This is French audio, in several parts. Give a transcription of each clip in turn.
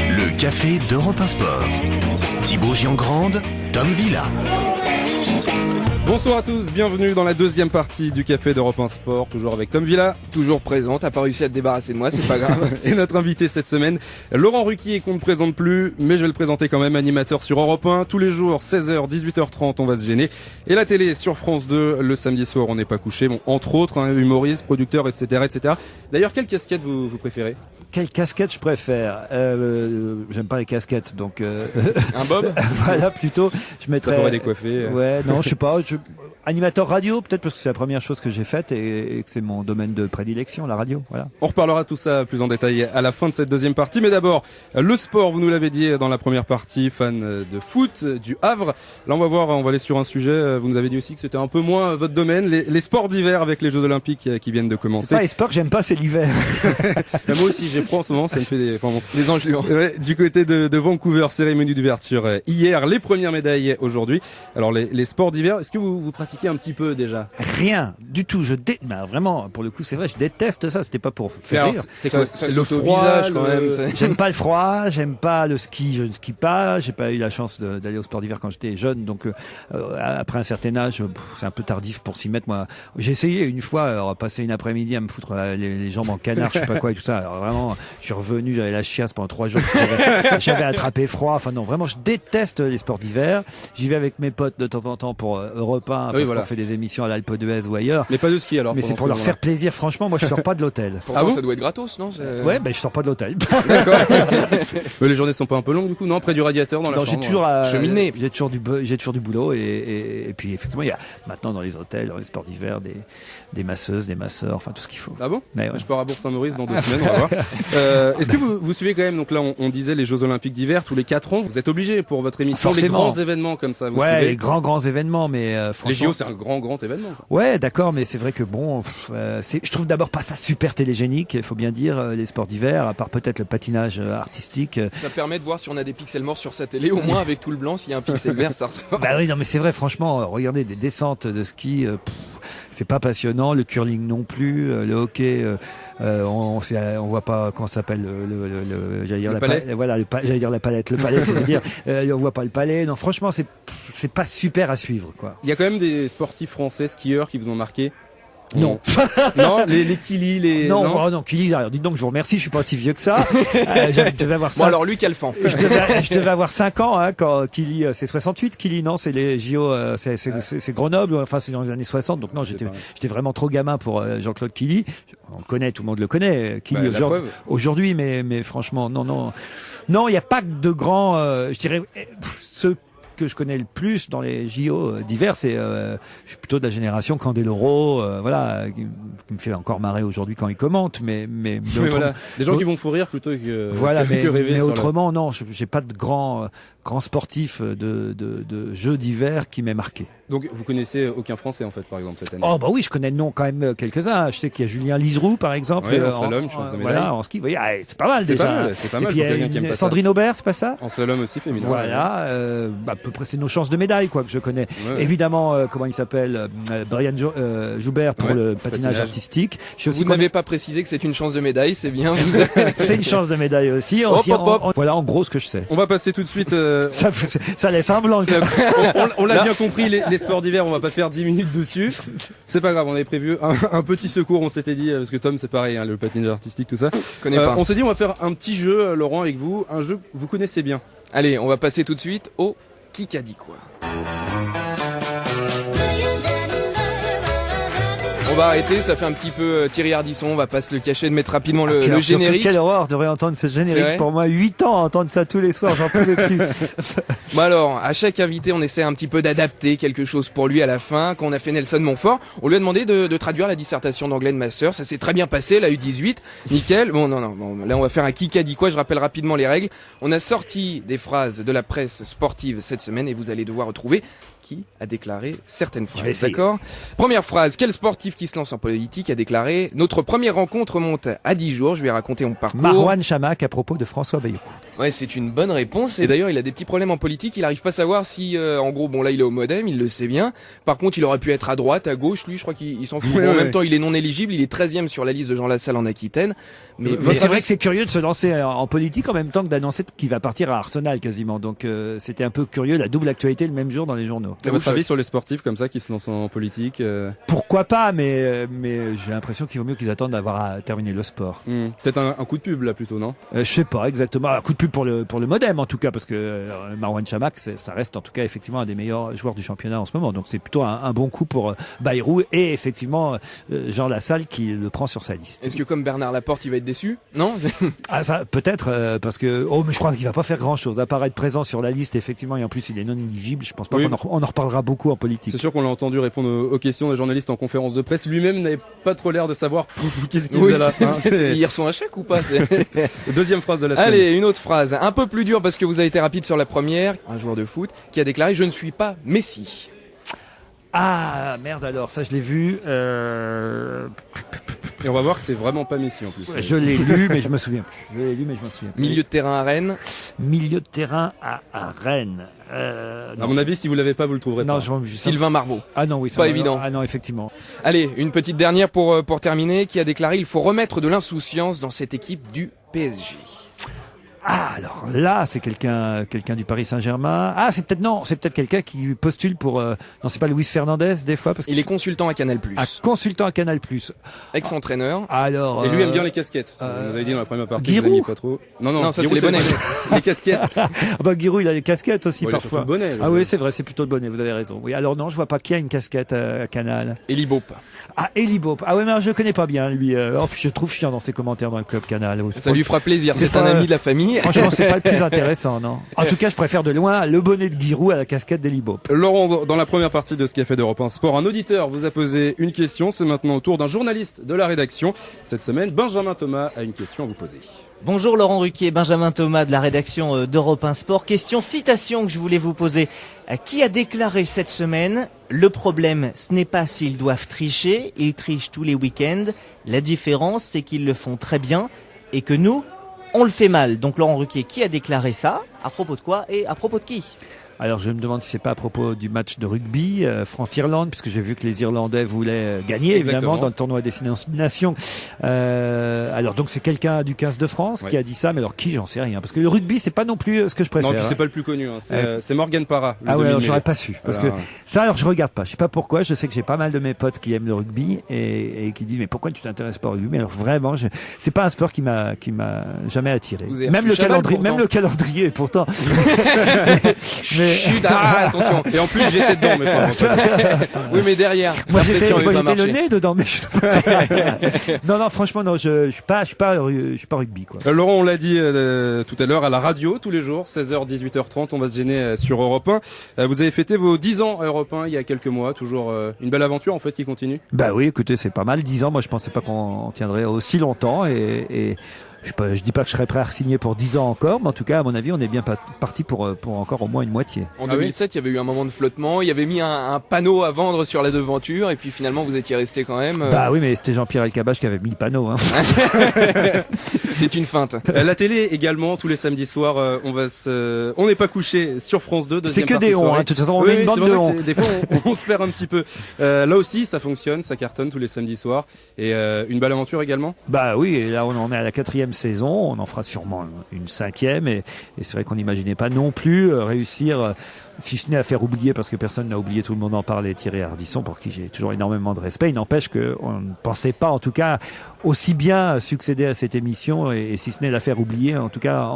Le café d'Europe 1 Sport. Thibaut Giangrande, Tom Villa. Bonsoir à tous, bienvenue dans la deuxième partie du Café d'Europe 1 Sport, toujours avec Tom Villa. Toujours présent, t'as pas réussi à te débarrasser de moi, c'est pas grave. Et notre invité cette semaine, Laurent Ruquier, qu'on ne présente plus, mais je vais le présenter quand même, animateur sur Europe 1, tous les jours, 16h, 18h30, on va se gêner. Et la télé sur France 2, le samedi soir, on n'est pas couché, bon, entre autres, humoriste, producteur, etc., etc. D'ailleurs, quelle casquette vous préférez ? Quelle casquette je préfère J'aime pas les casquettes, donc un bob. Voilà, plutôt. Je mettrais. Ça pourrait décoiffer. Ouais, non, je sais pas. Animateur radio, peut-être parce que c'est la première chose que j'ai faite et que c'est mon domaine de prédilection, la radio. Voilà. On reparlera tout ça plus en détail à la fin de cette deuxième partie. Mais d'abord, le sport, vous nous l'avez dit dans la première partie, fan de foot, du Havre. Là, on va aller sur un sujet. Vous nous avez dit aussi que c'était un peu moins votre domaine, les sports d'hiver avec les Jeux Olympiques qui viennent de commencer. C'est pas les sports que j'aime pas, c'est l'hiver. Ben, moi aussi, j'ai froid en ce moment, ça me fait des engelures. Ouais, du côté de Vancouver, cérémonie d'ouverture hier, les premières médailles aujourd'hui. Alors, les sports d'hiver, est-ce que vous pratiquez un petit peu déjà? Rien du tout. Vraiment, pour le coup, c'est vrai, je déteste ça. C'était pas pour faire rire. C'est le froid, quand même. J'aime pas le froid, j'aime pas le ski. Je ne skie pas. J'ai pas eu la chance d'aller au sport d'hiver quand j'étais jeune. Donc après un certain âge, c'est un peu tardif pour s'y mettre. Moi, j'ai essayé une fois, passer une après-midi à me foutre les jambes en canard, je sais pas quoi et tout ça. Alors vraiment, je suis revenu, j'avais la chiasse pendant 3 jours. J'avais attrapé froid. Enfin non, vraiment, je déteste les sports d'hiver. J'y vais avec mes potes de temps en temps pour Europe 1. On fait des émissions à l'Alpe d'Huez ou ailleurs. Mais pas de ski alors. Mais c'est pour leur faire plaisir. Franchement, moi je sors pas de l'hôtel. Pourtant, ça doit être gratos, non? Ouais, je sors pas de l'hôtel. D'accord. Mais les journées sont pas un peu longues du coup, non? Près du radiateur dans la chambre. J'ai toujours cheminée. J'ai toujours du boulot et puis effectivement il y a maintenant dans les hôtels, dans les sports d'hiver, des masseuses, des masseurs, enfin tout ce qu'il faut. Ah bon? Ouais. Je pars à Bourg-Saint-Maurice dans 2 semaines, on va voir. Est-ce que vous suivez quand même? Donc là, on disait les Jeux Olympiques d'hiver tous les 4 ans. Vous êtes obligé pour votre émission les grands événements comme ça. Vous suivez les grands événements, mais franchement. Les JO, c'est un grand événement. Ouais, d'accord, mais c'est vrai que je trouve d'abord pas ça super télégénique, il faut bien dire, les sports d'hiver, à part peut-être le patinage artistique. Ça permet de voir si on a des pixels morts sur sa télé, au moins avec tout le blanc, s'il y a un pixel vert, ça ressort. Bah oui, non, mais c'est vrai, franchement, regardez des descentes de ski, c'est pas passionnant, le curling non plus, le hockey, on voit pas comment ça s'appelle j'allais dire la palette, le palais, c'est-à-dire on voit pas le palais. Non, franchement, c'est pas super à suivre, quoi. Il y a quand même des sportifs français skieurs qui vous ont marqué? Non. Non, les Kili, Non, Kili, alors dites donc, je vous remercie, je suis pas si vieux que ça. Je devais avoir 5... Bon, alors lui, quel fan. Je devais avoir 5 ans, quand Kili, c'est 68, Kili, non, c'est les JO, c'est Grenoble, enfin, c'est dans les années 60, donc non, j'étais vraiment trop gamin pour Jean-Claude Kili. On le connaît, tout le monde le connaît, Kili, aujourd'hui, mais franchement, non, il n'y a pas de grands, je dirais, ceux que je connais le plus dans les JO d'hiver, c'est je suis plutôt de la génération Candeloro, qui me fait encore marrer aujourd'hui quand il commente, mais voilà, des gens qui vont fou rire plutôt que rêver. Mais autrement, non, j'ai pas de grands sportifs de jeux d'hiver qui m'aient marqué. Donc vous connaissez aucun Français en fait, par exemple, cette année? Oh bah oui, je connais le nom quand même quelques-uns. Je sais qu'il y a Julien Liseroux par exemple, en slalom, chance de médaille. Voilà, en ski, vous voyez, c'est pas mal déjà. C'est pas mal. Et puis pour quelqu'un qui aime pas Sandrine Aubert, c'est pas ça? En slalom aussi féminin. Voilà, à peu près c'est nos chances de médaille quoi que je connais. Ouais. Évidemment, comment il s'appelle, Brian Joubert pour le patinage artistique. Vous n'avez pas précisé que c'est une chance de médaille, c'est bien. C'est une chance de médaille aussi. Voilà en gros ce que je sais. On va passer tout de suite. Ça laisse un blanc. On l'a bien compris, les sports d'hiver, on va pas faire 10 minutes dessus. C'est pas grave, on avait prévu un petit secours, on s'était dit, parce que Tom c'est pareil, le patinage artistique, tout ça. On s'est dit on va faire un petit jeu, Laurent, avec vous, un jeu que vous connaissez bien. Allez, on va passer tout de suite au Qui qu'a dit quoi. On va arrêter, ça fait un petit peu Thierry Ardisson, on va pas se le cacher, de mettre rapidement le générique. Quelle horreur de réentendre ce générique. Pour moi, 8 ans à entendre ça tous les soirs, j'en pouvais plus. Bon alors, à chaque invité, on essaie un petit peu d'adapter quelque chose pour lui à la fin. Quand on a fait Nelson Montfort, on lui a demandé de traduire la dissertation d'anglais de ma sœur. Ça s'est très bien passé, elle a eu 18, nickel. Bon, non, là on va faire un qui qu'a dit quoi, je rappelle rapidement les règles. On a sorti des phrases de la presse sportive cette semaine et vous allez devoir retrouver qui a déclaré certaines Je vais phrases. essayer. D'accord. Première phrase. Quel sportif qui se lance en politique a déclaré: notre première rencontre remonte à 10 jours. Je vais raconter mon parcours. Marouane Chamakh à propos de François Bayrou. Ouais, c'est une bonne réponse. Et d'ailleurs, il a des petits problèmes en politique. Il arrive pas à savoir si, en gros, bon là, il est au MoDem, il le sait bien. Par contre, il aurait pu être à droite, à gauche. Lui, je crois qu'il s'en fout. Ouais, Bon, en ouais. même temps, il est non éligible. Il est 13e sur la liste de Jean Lassalle en Aquitaine. Mais C'est vrai que c'est curieux de se lancer en politique en même temps que d'annoncer qu'il va partir à Arsenal quasiment. Donc c'était un peu curieux, la double actualité le même jour dans les journaux. C'est votre avis sur les sportifs comme ça qui se lancent en politique Pourquoi pas, mais j'ai l'impression qu'il vaut mieux qu'ils attendent d'avoir terminé le sport. Peut-être un coup de pub là plutôt, non? Je sais pas exactement, un coup de pub pour le MoDem en tout cas, parce que Marouane Chamakh, ça reste en tout cas effectivement un des meilleurs joueurs du championnat en ce moment. Donc c'est plutôt un bon coup pour Bayrou et effectivement Jean Lassalle qui le prend sur sa liste. est-ce que comme Bernard Laporte, il va être déçu? Non? Ah ça peut-être parce que mais je crois qu'il va pas faire grand chose à part être présent sur la liste effectivement, et en plus il est non éligible. Je pense pas Oui. qu'on en reparlera beaucoup en politique. C'est sûr qu'on l'a entendu répondre aux questions des journalistes en conférence de presse. Lui-même n'avait pas trop l'air de savoir qu'est-ce qu'il Oui, faisait là. Hein, il reçoit un chèque ou pas? Deuxième phrase de la semaine. Allez, une autre phrase, un peu plus dure parce que vous avez été rapide sur la première. Un joueur de foot qui a déclaré: je ne suis pas Messi. Ah merde, alors ça je l'ai vu. Et on va voir que c'est vraiment pas Messi en plus. Je l'ai lu mais je me souviens plus. Je l'ai lu mais je me souviens plus. Milieu de terrain à Rennes. Milieu de terrain à Rennes. À mon avis, si vous l'avez pas, vous le trouverez Non, pas. Sylvain Marveau. Ah non, oui, Pas évident. Ah non, effectivement. Allez, une petite dernière pour terminer, qui a déclaré: il faut remettre de l'insouciance dans cette équipe du PSG. Ah, alors là, c'est quelqu'un du Paris Saint-Germain. Ah, c'est peut-être quelqu'un qui postule pour. Non, c'est pas Luis Fernandez des fois parce Il est consultant à Canal+. consultant à Canal+. Ex-entraîneur. Alors. Et lui aime bien les casquettes. Vous nous avez dit dans la première partie, Giroud vous aimiez pas trop. Non, ça, Giroud, c'est les bonnets. Les casquettes. Ah bah Giroud, il a les casquettes aussi Ouais, il a surtout parfois. le bonnet. Ah oui, c'est vrai, c'est plutôt le bonnet. Vous avez raison. Oui, alors non, je vois pas qui a une casquette à Canal. Elie Baup. Ah, Elie Baup. Ah ouais, mais alors, je le connais pas bien lui. Je trouve chiant dans ses commentaires dans le club Canal. Oui, Ça lui fera plaisir, c'est pas- un ami de la famille. Franchement, c'est pas le plus intéressant, non. En tout cas, je préfère de loin le bonnet de Giroud à la casquette d'Elie Baup. Laurent, dans la première partie de ce qu'a fait d'Europe 1 Sport, un auditeur vous a posé une question. C'est maintenant au tour d'un journaliste de la rédaction. Cette semaine, Benjamin Thomas a une question à vous poser. Bonjour Laurent Ruquier, Benjamin Thomas de la rédaction d'Europe 1 Sport. Question citation que je voulais vous poser. Qui a déclaré cette semaine: le problème, ce n'est pas s'ils doivent tricher, ils trichent tous les week-ends. La différence, c'est qu'ils le font très bien et que nous, on le fait mal. Donc Laurent Ruquier, qui a déclaré ça? À propos de quoi et à propos de qui? Alors je me demande si c'est pas à propos du match de rugby France-Irlande, puisque j'ai vu que les Irlandais voulaient gagner Exactement. évidemment dans le tournoi Destination. Alors donc c'est quelqu'un du 15 de France qui a dit ça, mais alors qui, j'en sais rien, parce que le rugby c'est pas non plus ce que je préfère. Non, puis c'est pas le plus connu. Hein. C'est Morgan Parra. le Ah ouais, alors demi-mêlée. j'aurais pas su, parce Alors, que ça, alors je regarde pas. Je sais pas pourquoi. Je sais que j'ai pas mal de mes potes qui aiment le rugby et qui disent mais pourquoi tu t'intéresses pas au rugby? Mais alors vraiment, c'est pas un sport qui m'a jamais attiré. Vous avez Même reçu le Chaval, calendrier, pourtant. même le calendrier, pourtant. Chut, attention. Et en plus, j'étais dedans, mais pas. Oui, mais derrière. Moi j'étais l'impression avait pas le marché. nez dedans, mais non, franchement non, je suis pas rugby quoi. Laurent, on l'a dit tout à l'heure à la radio, tous les jours, 16h, 18h30, on va se gêner sur Europe 1. Vous avez fêté vos 10 ans à Europe 1 il y a quelques mois, toujours une belle aventure en fait qui continue. Bah oui, écoutez, c'est pas mal. 10 ans, moi je pensais pas qu'on tiendrait aussi longtemps et je dis pas que je serais prêt à signer pour 10 ans encore, mais en tout cas, à mon avis, on est bien parti pour encore au moins une moitié. En Ah oui 2007, il y avait eu un moment de flottement, il y avait mis un panneau à vendre sur la devanture, et puis finalement vous étiez resté quand même. Bah oui, mais c'était Jean-Pierre Elkabbach qui avait mis le panneau. Hein. C'est une feinte. La télé également, tous les samedis soirs, on n'est pas couché sur France 2. C'est deuxième que partie des de onds, soirée. hein. De toute façon, on Oui, met une c'est bande pour de ça que onds. des fois, on se perd un petit peu. Là aussi, ça fonctionne, ça cartonne tous les samedis soirs. Et une belle aventure également. Bah oui, et là on en est à la 4e saison, on en fera sûrement une 5e, et c'est vrai qu'on n'imaginait pas non plus réussir, si ce n'est à faire oublier, parce que personne n'a oublié, tout le monde en parle, et Thierry Ardisson, pour qui j'ai toujours énormément de respect. Il n'empêche qu'on ne pensait pas, en tout cas, aussi bien succéder à cette émission, et si ce n'est la faire oublier, en tout cas,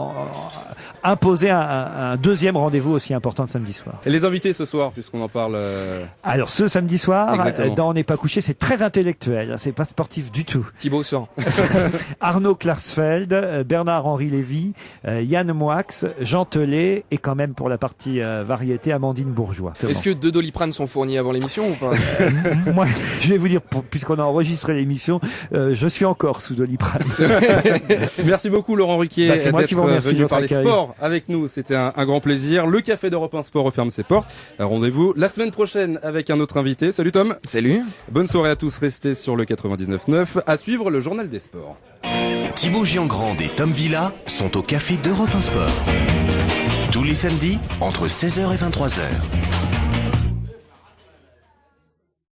imposer un deuxième rendez-vous aussi important le samedi soir. Et les invités ce soir, puisqu'on en parle. Alors ce samedi soir, Exactement. dans On n'est pas couché, c'est très intellectuel, c'est pas sportif du tout. Thibaut sort. Arnaud Klarsfeld, Bernard-Henri Lévy, Yann Moix, Jean Telet, et quand même pour la partie variété, propriété Amandine Bourgeois. Est-ce que 2 Doliprane sont fournis avant l'émission ou pas? Moi, je vais vous dire, puisqu'on a enregistré l'émission, je suis encore sous Doliprane. Merci beaucoup Laurent Ruquier C'est moi qui vous d'être remercie de venu votre parler accueil. sport avec nous. C'était un grand plaisir. Le Café d'Europe 1 Sport referme ses portes. Rendez-vous la semaine prochaine avec un autre invité. Salut Tom. Salut. Bonne soirée à tous. Restez sur le 99.9. À suivre le journal des sports. Thibaut Giangrande et Tom Villa sont au Café d'Europe 1 Sport. Tous les samedis, entre 16h et 23h.